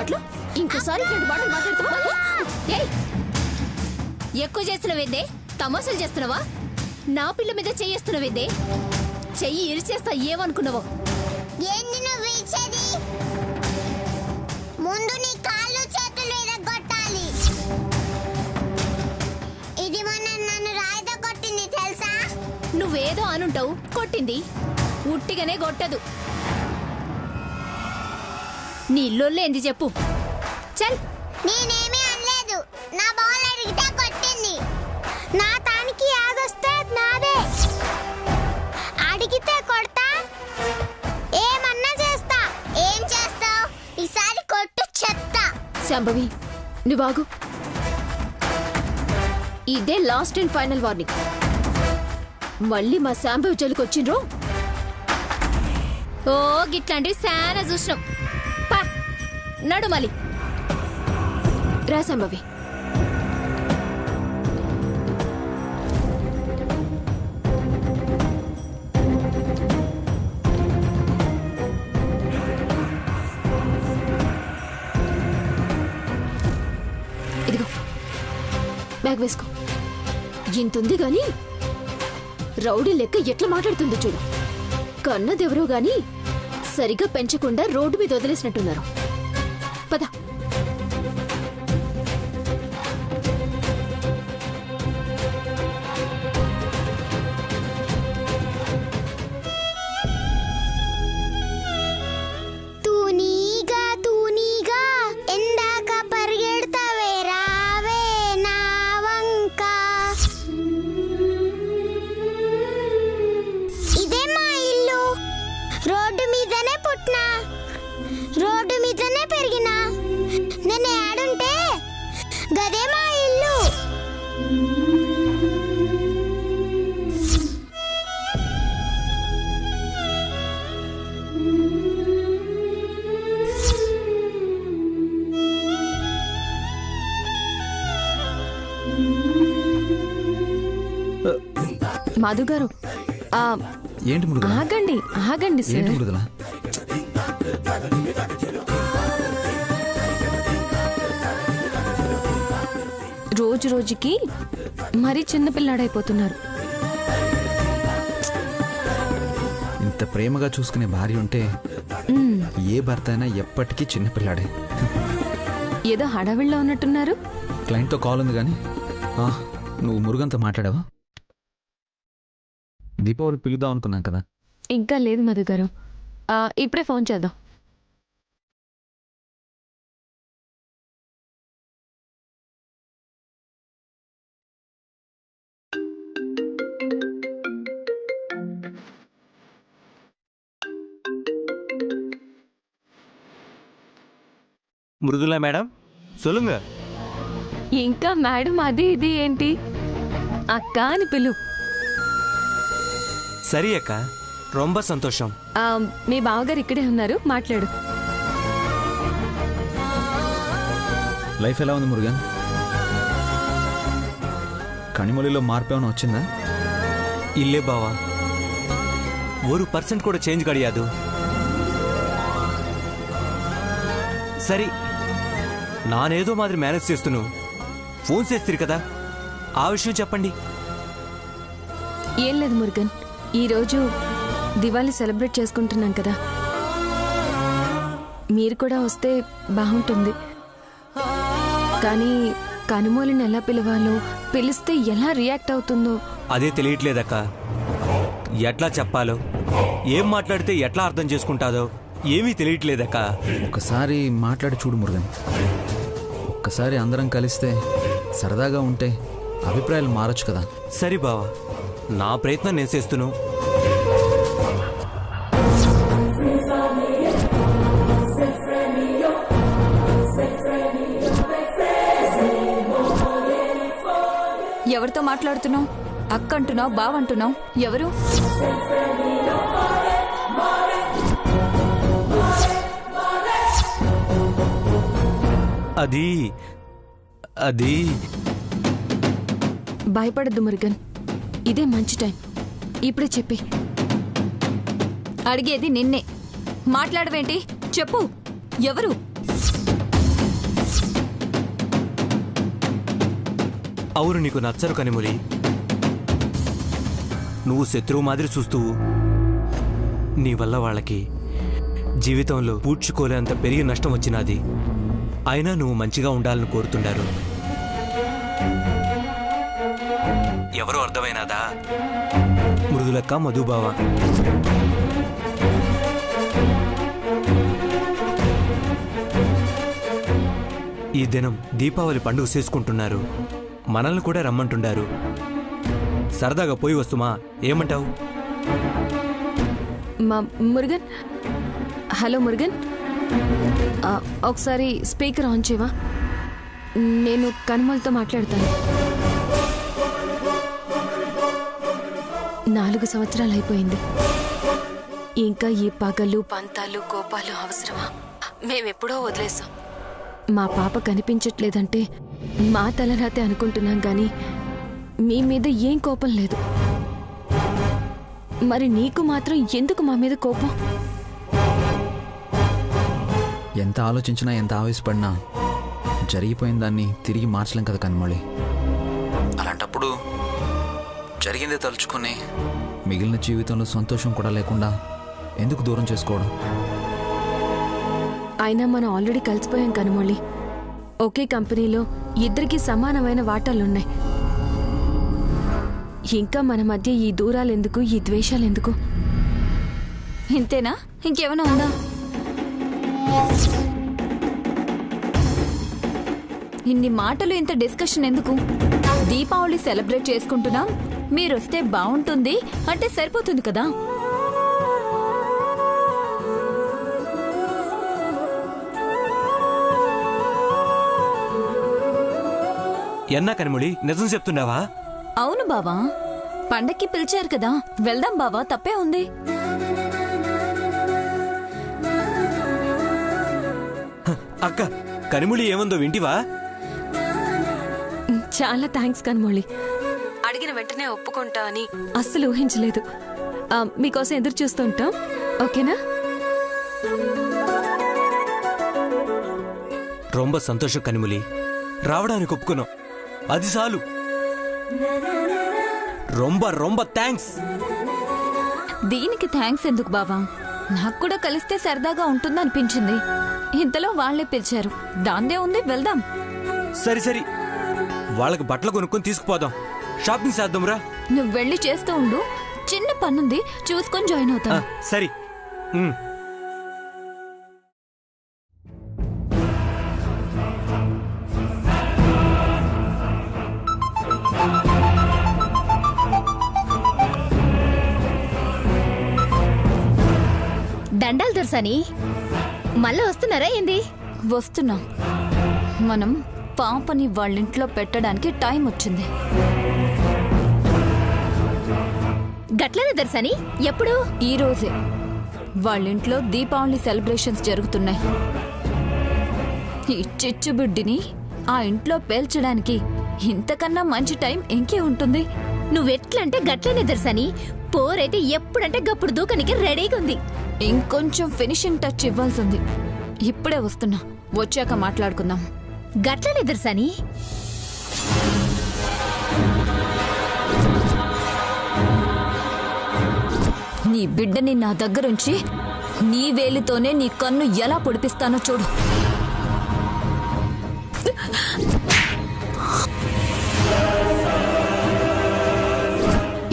మాటలు ఇంకోసారి 2 మాటలు మాట్లాడుతావా? ఎక్కువ చేస్తున్నావేందే? తమాషాలు చేస్తున్నావా? నా పిల్ల మీద చెయ్యేస్తున్నావేందే? చెయ్యి ఇరిచేస్తా ఏమనుకున్నావో? ఏంది నువ్వు ఇచ్చేది? ముందు నీ కాళ్ళు చేతులు ఇరగొట్టాలి. ఇది మొన్న నన్ను రాయితో కొట్టింది తెలుసా? నువ్వేదో అనుంటావు, కొట్టింది ఉట్టిగానే కొట్టదు. నీ లొల్లేంది చెప్పు. చల్. నేనేమీ అనలేదు. నా బాల్ అడిగితే కొట్టింది. నా తానికి యాదొస్తే నాదే. అడిగితే కొడతా, ఏమన్నా చేస్తా. ఏం చేస్తావు? ఈసారి కొట్టు చెత్తా. శాంభవి నువ్వాగు. ఇదే లాస్ట్ అండ్ ఫైనల్ వార్నింగ్. మళ్ళీ మా శాంభవి జోలికి వచ్చిండ్రు ఓ గిట్లాంటివి శానా చూసినాం. పా నడు మళ్ళీ రా శాంభవి. ఇదిగో బ్యాగ్ వేసుకో. ఇంతుంది గాని రౌడీ లెక్క ఎట్లా మాట్లాడుతుంది చూడు. కన్నదెవరో గాని సరిగా పెంచకుండా రోడ్డు మీద వదిలేసినట్టున్నారు. పద. తూనీగా ఎందాక పరిగెడతావే రావే నా వంక. ఇదే మా ఇల్లు. రోడ్డు మీదనే పుట్టినా, రోడ్డు మీదనే పెరిగినా. నేను ఏడుంటే గదే మా ఇల్లు. మాధు గారు ఏంటి మృదుల? ఆగండి ఆగండి సార్. ఏంటి మృదుల? రోజు రోజుకి మరీ చిన్నపిల్లాడైపోతున్నారు. ఇంత ప్రేమగా చూసుకునే భార్య ఉంటే ఏ భర్త అయినా ఎప్పటికీ చిన్నపిల్లాడే. ఏదో హడావిడిలో ఉన్నట్టున్నారు. క్లయింట్తో కాల్ ఉంది కానీ నువ్వు మురుగంతో మాట్లాడావా? దీపావళికి పిలుద్దాం అనుకున్నాం కదా. ఇంకా లేదు మధు గారు, ఇప్పుడే ఫోన్ చేద్దాం. మృదులా మేడం சொல்லுங்க. ఇంకా మేడం అది ఇది ఏంటి? అక్క అని పిలు. సరే అక్క, రొంబ సంతోషం. మీ బావగారు ఇక్కడే ఉన్నారు, మాట్లాడు. లైఫ్ ఎలా ఉంది మురుగన్? కణిమొలిలో మార్పు ఏమైనా వచ్చిందా? ఇల్లే బావా, 1% కూడా చేంజ్ కడియాదు. సరే, నానేదో మాదిరి మేనేజ్ చేస్తున్నావు. ఫోన్ చేస్తారు కదా, ఆ విషయం చెప్పండి. ఏం లేదు మురుగన్, ఈరోజు దివాళీ సెలబ్రేట్ చేసుకుంటున్నాం కదా, మీరు కూడా వస్తే బాగుంటుంది. కానీ కనుమోలిని ఎలా పిలవాలో, పిలిస్తే ఎలా రియాక్ట్ అవుతుందో అదే తెలియట్లేదక్క. ఎట్లా చెప్పాలో, ఏం మాట్లాడితే ఎట్లా అర్థం చేసుకుంటాదో ఏమీ తెలియట్లేదక్క. ఒకసారి మాట్లాడి చూడు మురుగన్. ఒక్కసారి అందరం కలిస్తే సరదాగా ఉంటే అభిప్రాయాలు మారచ్చు కదా. సరే బావా, నా ప్రయత్నం నేను చేస్తును. ఎవరితో మాట్లాడుతున్నావు? అక్క అంటున్నావు, బావ అంటున్నావు, ఎవరు? అది అది భయపడద్దు మురుగన్, ఇదే మంచి టైం. ఇప్పుడే చెప్పి. అడిగేది నిన్నే, మాట్లాడవేంటి? చెప్పు, ఎవరు? అవును నీకు నచ్చరు కనిమొలి. నువ్వు శత్రువు మాదిరి చూస్తూ నీ వల్ల వాళ్ళకి జీవితంలో పూడ్చుకోలేంత పెరిగి నష్టం వచ్చినది. అయినా నువ్వు మంచిగా ఉండాలని కోరుతుండారు. ఎవరో అర్థమైనాదా? మృదులక్క, మధుబావ. ఈ దినం దీపావళి పండుగ చేసుకుంటున్నారు. మనల్ని కూడా రమ్మంటుండారు. సరదాగా పోయి వస్తుమా? ఏమంటావు? మురుగన్, హలో మురుగన్, ఒకసారి స్పీకర్ ఆన్ చేయవా? నేను కనుమలతో మాట్లాడతాను. 4 సంవత్సరాలు అయిపోయింది. ఇంకా ఈ పగలు, పంతాలు, కోపాలు అవసరమా? మేమెప్పుడో వదిలేసాం. మా పాప కనిపించట్లేదంటే మా తలరాతే అనుకుంటున్నాం కానీ మీ మీద ఏం కోపం లేదు. మరి నీకు మాత్రం ఎందుకు మా మీద కోపం? ఎంత ఆలోచించినా ఎంత ఆవేశపడినా జరిగిపోయిన దాన్ని తిరిగి మార్చలేం కదా కనుమొళి. అలాంటప్పుడు జరిగిందే తలుచుకొని మిగిలిన జీవితంలో సంతోషం కూడా లేకుండా ఎందుకు దూరం చేసుకోవడం? అయినా మనం ఆల్రెడీ కలిసిపోయాం కనుమొళి. ఒకే కంపెనీలో ఇద్దరికి సమానమైన వాటాలున్నాయి. ఇంకా మన మధ్య ఈ దూరాలెందుకు, ఈ ద్వేషాలెందుకు? ఇంతేనా? ఇంకేమైనా ఉందా? ఇన్ని మాటలు, ఇంత డిస్కషన్ ఎందుకు? దీపావళి సెలబ్రేట్ చేసుకుంటున్నాం, మీరొస్తే బాగుంటుంది అంటే సరిపోతుంది కదా. ఎన్నా కనిమొళి, నిజం చెప్తున్నావా? అవును బావా, పండక్కి పిలిచారు కదా, వెళ్దాం బావా, తప్పే ఉంది. అక్క, కనిమొళి ఏముందో వింటివా? చాలా థ్యాంక్స్ కనుమొళి. అడిగిన వెంటనే ఒప్పుకుంటా అని అస్సలు ఊహించలేదు. మీకోసం ఎదురు చూస్తూ ఉంటాం, ఓకేనా? రొంబ సంతోషం కనిమొళి, రావడానికి ఒప్పుకున్నాం, అది చాలు. రొంబ రొంబ థ్యాంక్స్. దీనికి థ్యాంక్స్ ఎందుకు బావా? నాకు కూడా కలిస్తే సరదాగా ఉంటుందనిపించింది. ఇంతలో వాళ్లే పిలిచారు, దాందే ఉంది, వెళ్దాం. సరి సరి, వాళ్ళకి బట్టలు కొనుక్కొని తీసుకుపోదాం. షాపింగ్ చేద్దాంరా. నువ్వు వెళ్ళి చేస్తూ ఉండు, చిన్న పనుంది, చూసుకొని జాయిన్ అవుతా. సరి. దండాలు దొరసాని, మళ్ళీ వస్తున్నారా ఏంది? వస్తున్నా. మనం పాపని వాళ్ళింట్లో పెట్టడానికి టైం వచ్చింది. గట్లనే దొరసాని, ఎప్పుడు? ఈ రోజే. వాళ్ళింట్లో దీపావళి సెలబ్రేషన్స్ జరుగుతున్నాయి. ఈ చిచ్చుబుడ్డిని ఆ ఇంట్లో పేల్చడానికి ఇంతకన్నా మంచి టైం ఇంకే ఉంటుంది? నువ్వెట్లంటే గట్లనే దొరసాని, పోరైతే ఎప్పుడంటే గప్పుడు దూకనికి రెడీగా ఉంది. ఇంకొంచెం ఫినిషింగ్ టచ్ ఇవ్వాల్సింది. ఇప్పుడే వస్తున్నా, వచ్చాక మాట్లాడుకుందాం. గట్లనే దొరసాని. నీ బిడ్డని నా దగ్గరుంచి నీ వేలితోనే నీ కన్ను ఎలా పొడిపిస్తానో చూడు.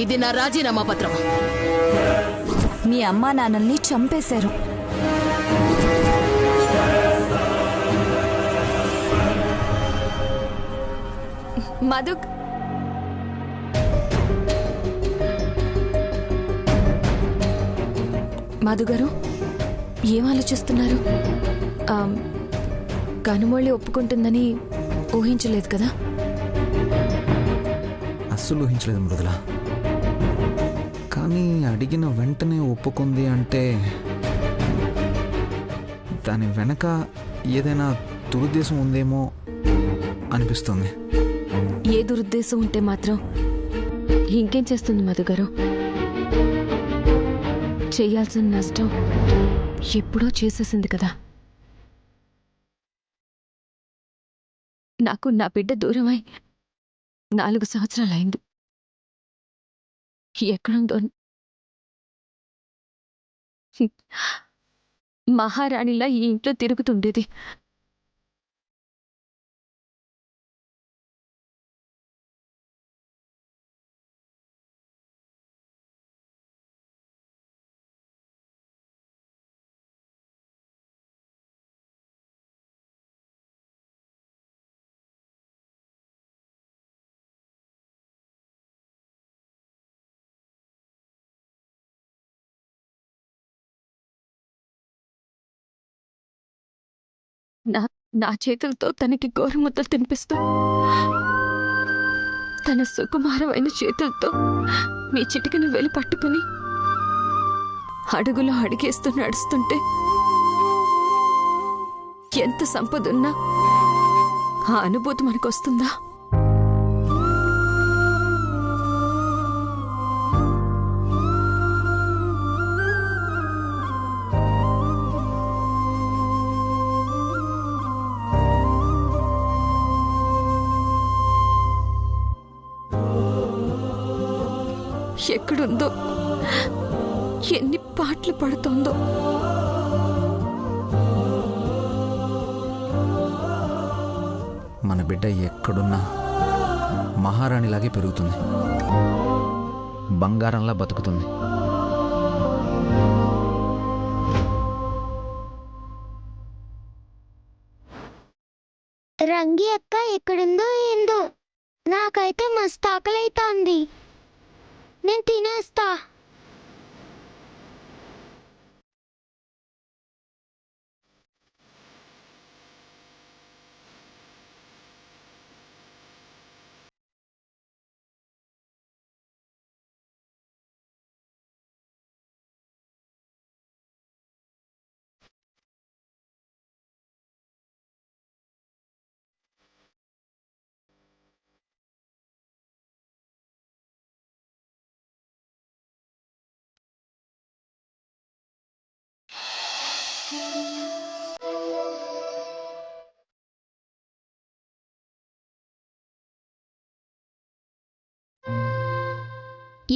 ఇది నా రాజీనామా పత్రం. మీ అమ్మా నాన్నల్ని చంపేశారు. మధు, మధు గారు ఏం ఆలోచిస్తున్నారు? కనుమొళి ఒప్పుకుంటుందని ఊహించలేదు కదా? అస్సలు ఊహించలేదు మృదుల. కానీ అడిగిన వెంటనే ఒప్పుకుంది అంటే దాని వెనక ఏదైనా దురుద్దేశం ఉందేమో అనిపిస్తుంది. ఏ దురుద్దేశం ఉంటే మాత్రం ఇంకేం చేస్తుంది మధు గారు? చేయాల్సిన నష్టం ఎప్పుడో చేసేసింది కదా. నాకు నా బిడ్డ దూరమై 4 సంవత్సరాలైంది. ఎక్కడుందో మహారాణిలా ఈ ఇంట్లో తిరుగుతుండేది. నా చేతులతో తనకి గోరుముద్దలు తినిపిస్తూ, తన సుకుమారమైన చేతులతో మీ చిటికను వేలు పట్టుకుని అడుగులో అడిగేస్తూ నడుస్తుంటే ఎంత సంపదున్నా ఆ అనుభూతి మనకొస్తుందా? ఎక్కడుందో, ఎన్ని పాటలు పడుతోందో. మన బిడ్డ ఎక్కడున్నా మహారాణిలాగే పెరుగుతుంది, బంగారంలా బతుకుతుంది. రంగి అక్క ఎక్కడుందో ఏందో, నాకైతే మస్తు ఆకలైతోంది. నేను తినేస్తా.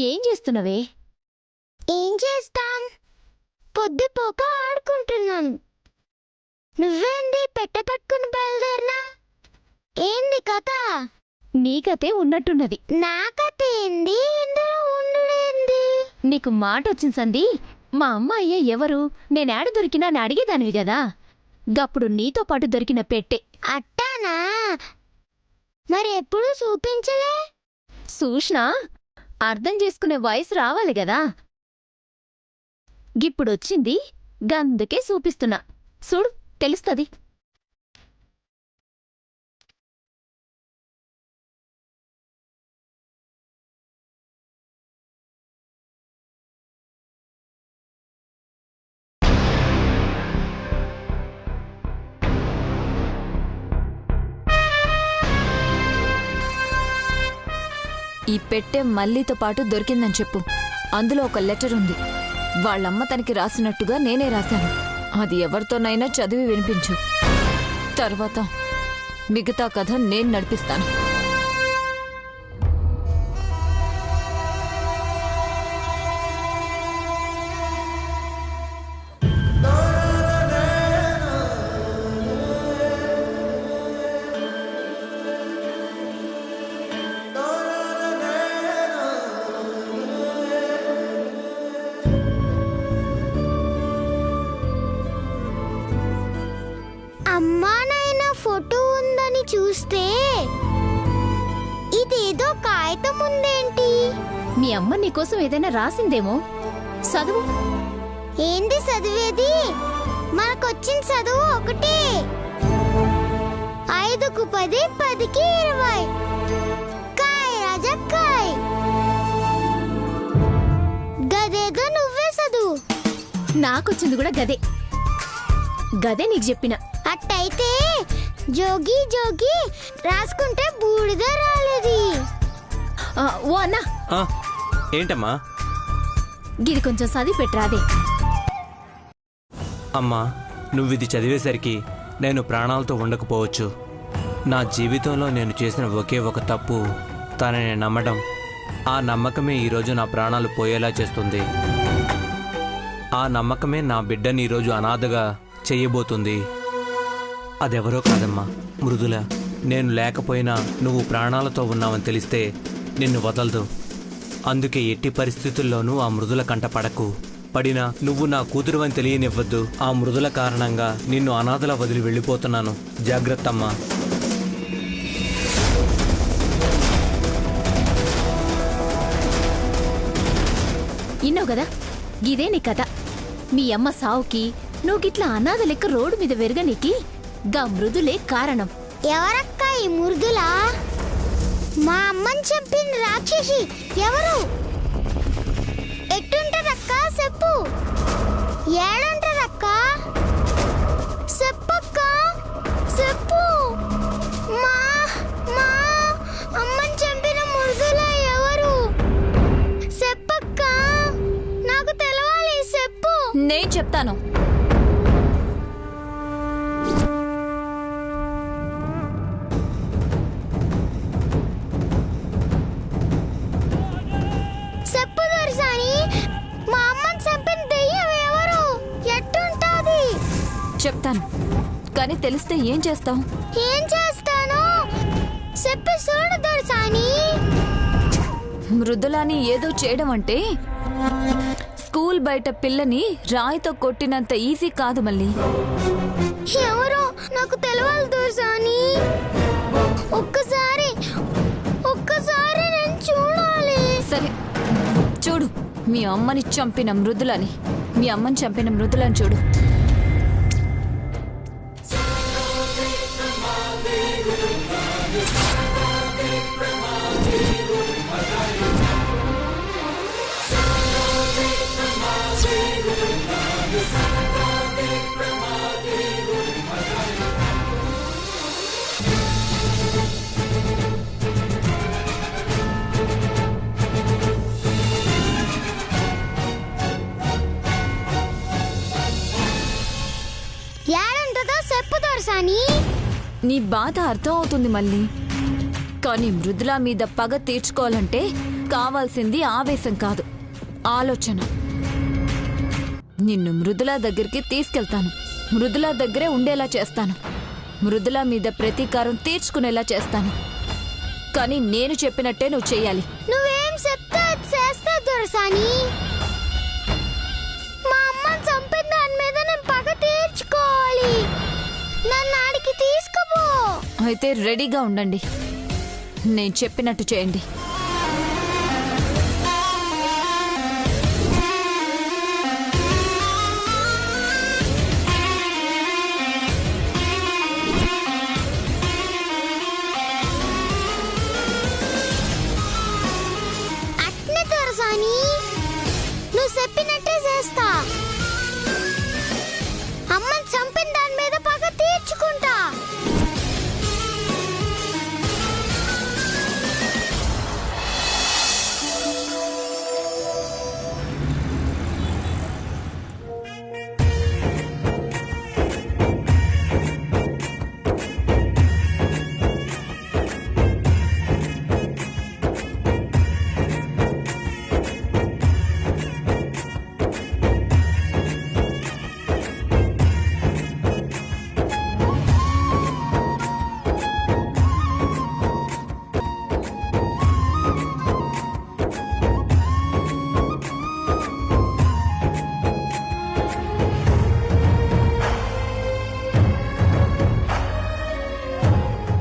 ఏం చేస్తున్నవే? ఏం చేస్తాం, పొద్దుపోక ఆడుకుంటున్నాను. నువ్వేంది పెట్ట పట్టుకుని బయలుదేరినా? ఏంది కథ? నీ కథే ఉన్నట్టున్నది. నా కథ ఏంది, ఇందులో ఉండేంది? నీకు మాట వచ్చింది సంది. మా అమ్మాయ్య ఎవరు, నేనాడ దొరికినా అని అడిగేదానివి గదా. గప్పుడు నీతో పాటు దొరికిన పెట్టే. అట్టానా? మరి ఎప్పుడు చూపించలే? సూష్నా, అర్థం చేసుకునే వయసు రావాలి గదా. గిప్పుడొచ్చింది, గందుకే చూపిస్తున్నా. చూడు, తెలుస్తది. ఈ పెట్టె మల్లితో పాటు దొరికిందని చెప్పు. అందులో ఒక లెటర్ ఉంది. వాళ్ళమ్మ తనకి రాసినట్టుగా నేనే రాశాను. అది ఎవరితోనైనా చదివి వినిపించు. తర్వాత మిగతా కథ నేను నడిపిస్తాను. అమ్మా నాయన ఫోటో ఉందని చూస్తే ఇదేదో కాగితం ఉందేంటి? మీ అమ్మ నీకోసం ఏదైనా రాసిందేమో, చదువు. ఏంది చదివేది? మనకొచ్చిన చదువు ఒకటే. 5కు 10, 10కి 20. కాయ్ రాజా కాయ్. గదేదో నువ్వే చదువు. నాకొచ్చింది కూడా గదే. గదే నీకు చెప్పిన. అట్టయితే జోగి జోగి రాసుకుంటే బూడిద రాలేది. ఓ అన్నా, ఏంటమ్మా? గిది కొంచెం చదివి పెట్టరాదే. అమ్మా, నువ్విది చదివేసరికి నేను ప్రాణాలతో ఉండకపోవచ్చు. నా జీవితంలో నేను చేసిన ఒకే ఒక తప్పు చేస్తానని నమ్మడం, ఆ నమ్మకమే ఈరోజు నా ప్రాణాలు పోయేలా చేస్తుంది. ఆ నమ్మకమే నా బిడ్డని ఈరోజు అనాథగా చెయ్యబోతుంది. అదెవరో కాదమ్మా, మృదుల. నేను లేకపోయినా నువ్వు ప్రాణాలతో ఉన్నావని తెలిస్తే నిన్ను వదలదు. అందుకే ఎట్టి పరిస్థితుల్లోనూ ఆ మృదుల కంట పడకు. పడినా నువ్వు నా కూతురు అని తెలియనివ్వద్దు. ఆ మృదుల కారణంగా నిన్ను అనాథలా వదిలి వెళ్ళిపోతున్నాను. జాగ్రత్త అమ్మా. ఇన్నావు కదా, గిదే నీ కథ. మీ అమ్మ సావుకి నువ్వు గిట్లా అనాథ లెక్క రోడ్డు మీద వెరగనికి గా మృదులే కారణం. ఎవరక్క ఈ మురుదులా? మా అమ్మని చంపిన రాక్షసి ఎవరు? ఎట్టుంటదక్క చెప్పు. ఏడుంటదక్క చెప్పక్క, చెప్పు. మా మా అమ్మని చంపిన మురుదులా ఎవరు? చెప్పక్క, నాకు తెలవాలి, చెప్పు. నేను చెప్తాను. చెప్పు దొరసాని, మా అమ్మని చంపిన దెయ్యం ఎవరు? ఎట్టుంటాది? చెప్తాను, కానీ తెలిస్తే ఏం చేస్తావు? ఏం చేస్తాను చెప్పి చూడు దొరసాని. మృదులాని ఏదో చేయడం అంటే స్కూల్ బయట పిల్లని రాయితో కొట్టినంత ఈజీ కాదు మళ్ళీ. ఎవరో నాకు తెలవాలి దొరసాని. ఒక్కసారి నేను చూడాలి. సరే చూడు, మీ అమ్మని చంపిన మృదులని, మీ అమ్మని చంపిన మృదులని చూడు. ఏడుంటదో చెప్పు దొరసాని. నీ బాధ అర్థం అవుతుంది మళ్ళీ, కానీ మృదుల మీద పగ తీర్చుకోవాలంటే కావాల్సింది ఆవేశం కాదు, ఆలోచన. నిన్ను మృదుల దగ్గరికి తీసుకెళ్తాను, మృదుల దగ్గరే ఉండేలా చేస్తాను, మృదుల మీద ప్రతీకారం తీర్చుకునేలా చేస్తాను. కానీ నేను చెప్పినట్టే నువ్వు చెయ్యాలి. నువ్వేం చెప్తే అది చేస్తా దొరసాని. మా అమ్మని చంపిన దాని మీద నేను పగ తీర్చుకోవాలి. నన్ను ఆడికి తీసుకుపో. అయితే రెడీగా ఉండండి, నేను చెప్పినట్టు చేయండి. అట్నే దొరసాని, నువ్వు చెప్పినట్టే చేస్తా. అమ్మని చంపిన దాని మీద పగ తీర్చుకుంటా.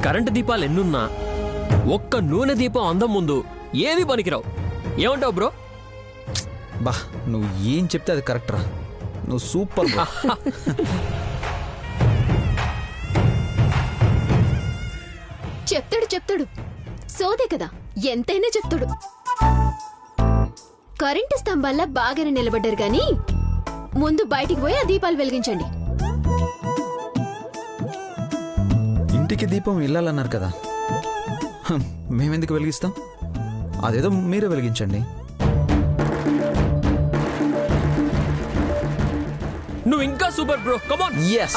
కరెంటు దీపాలు ఎన్నున్నా ఒక్క నూనె దీపం అందం ముందు ఏది పనికిరావు. ఏమంటావు బ్రో? బా, నువ్వు ఏం చెప్తే అది కరెక్ట్ రా. నువ్వు సూపర్ బ్రో. చెప్తాడు సోదే కదా, ఎంతైనా చెప్తాడు. కరెంటు స్తంభాల్లా బాగానే నిలబడ్డారు గాని ముందు బయటికి పోయి ఆ దీపాలు వెలిగించండి. ఇంటికి దీపం ఇల్లాలన్నారు కదా, మేమెందుకు వెలిగిస్తాం? అదేదో మీరే వెలిగించండి. నువ్వు ఇంకా super bro. Come on. Yes.